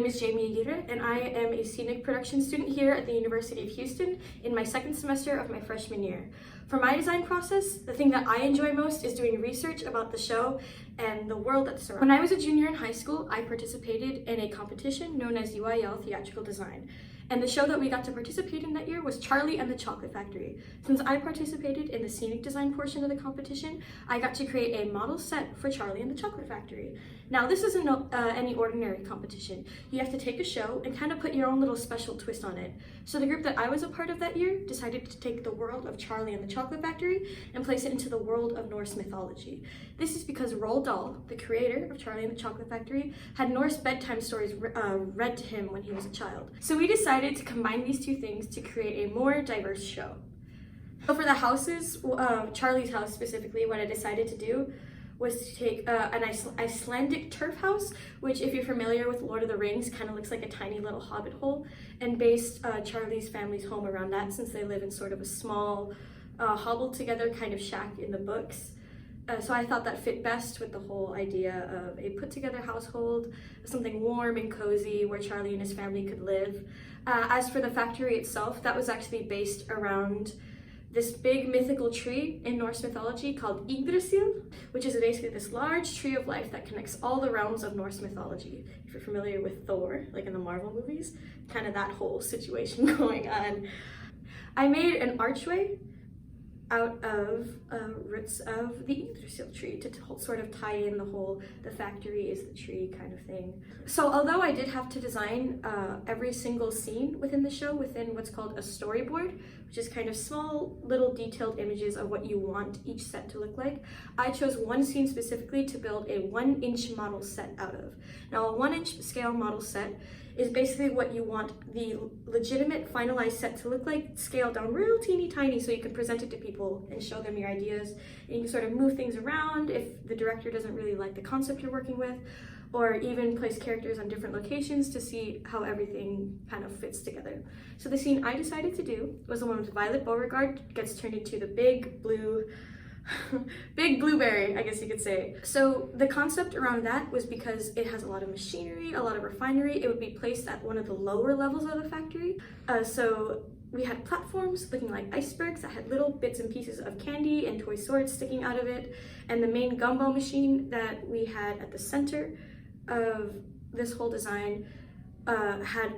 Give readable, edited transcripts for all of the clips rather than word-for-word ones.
is Jamie Aguirre, and I am a Scenic Production student here at the University of Houston in my second semester of my freshman year. For my design process, the thing that I enjoy most is doing research about the show and the world that surrounds. When I was a junior in high school, I participated in a competition known as UIL Theatrical Design. And the show that we got to participate in that year was Charlie and the Chocolate Factory. Since I participated in the scenic design portion of the competition, I got to create a model set for Charlie and the Chocolate Factory. Now, this isn't any ordinary competition. You have to take a show and kind of put your own little special twist on it. So the group that I was a part of that year decided to take the world of Charlie and the Chocolate Factory and place it into the world of Norse mythology. This is because Roald Dahl, the creator of Charlie and the Chocolate Factory, had Norse bedtime stories read to him when he was a child. So we decided to combine these two things to create a more diverse show. So for the houses, Charlie's house specifically, what I decided to do was to take an Icelandic turf house, which, if you're familiar with Lord of the Rings, kind of looks like a tiny little hobbit hole, and based Charlie's family's home around that, since they live in sort of a small, hobbled together kind of shack in the books. So I thought that fit best with the whole idea of a put-together household, something warm and cozy where Charlie and his family could live. As for the factory itself, that was actually based around this big mythical tree in Norse mythology called Yggdrasil, which is basically this large tree of life that connects all the realms of Norse mythology. If you're familiar with Thor, like in the Marvel movies, kind of that whole situation going on. I made an archway out of roots of the Yggdrasil tree to sort of tie in the factory is the tree kind of thing. So although I did have to design every single scene within the show within what's called a storyboard, which is kind of small little detailed images of what you want each set to look like, I chose one scene specifically to build a 1-inch model set out of. Now, a 1-inch scale model set is basically what you want the legitimate finalized set to look like, scaled down real teeny tiny so you can present it to people and show them your ideas. And you can sort of move things around if the director doesn't really like the concept you're working with, or even place characters on different locations to see how everything kind of fits together. So the scene I decided to do was the one with Violet Beauregard gets turned into the big blueberry, I guess you could say. So the concept around that was because it has a lot of machinery, a lot of refinery. It would be placed at one of the lower levels of the factory. So we had platforms looking like icebergs that had little bits and pieces of candy and toy swords sticking out of it. And the main gumball machine that we had at the center of this whole design had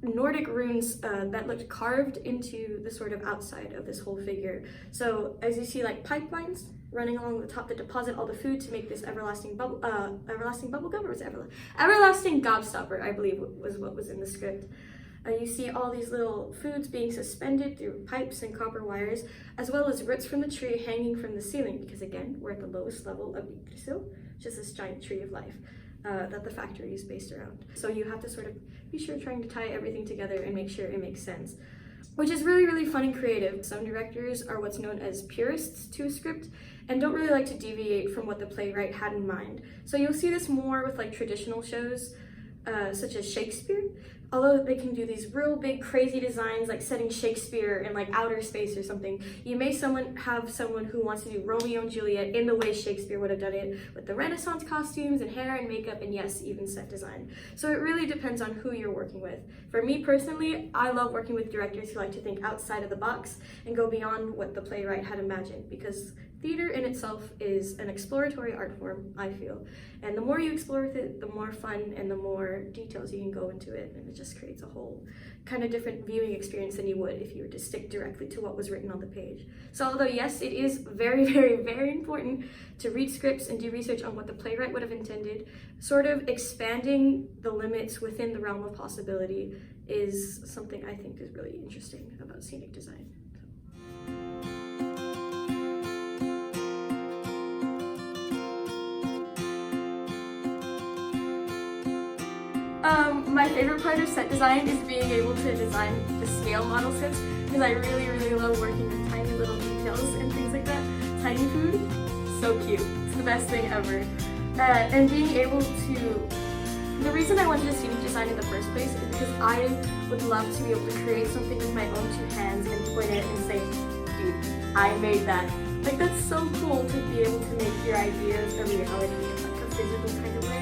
Nordic runes that looked carved into the sort of outside of this whole figure. So as you see, like pipelines running along the top that deposit all the food to make this everlasting bubble gum, or was it everlasting gobstopper, I believe was what was in the script. You see all these little foods being suspended through pipes and copper wires, as well as roots from the tree hanging from the ceiling, because again, we're at the lowest level of Yggdrasil, which is this giant tree of life that the factory is based around. So you have to sort of be sure trying to tie everything together and make sure it makes sense, which is really, really fun and creative. Some directors are what's known as purists to a script and don't really like to deviate from what the playwright had in mind. So you'll see this more with like traditional shows, such as Shakespeare, although they can do these real big crazy designs like setting Shakespeare in like outer space or something. You may have someone who wants to do Romeo and Juliet in the way Shakespeare would have done it, with the Renaissance costumes and hair and makeup and yes, even set design. So it really depends on who you're working with. For me personally, I love working with directors who like to think outside of the box and go beyond what the playwright had imagined, because theater in itself is an exploratory art form, I feel. And the more you explore with it, the more fun and the more details you can go into it. And it just creates a whole kind of different viewing experience than you would if you were to stick directly to what was written on the page. So although yes, it is very, very, very important to read scripts and do research on what the playwright would have intended, sort of expanding the limits within the realm of possibility is something I think is really interesting about scenic design. My favorite part of set design is being able to design the scale model sets, because I really, really love working with tiny little details and things like that. Tiny food, so cute. It's the best thing ever. And being able to, the reason I wanted to scenic design in the first place is because I would love to be able to create something with my own two hands and point it and say, dude, I made that. Like, that's so cool to be able to make your ideas a reality in like a physical kind of way.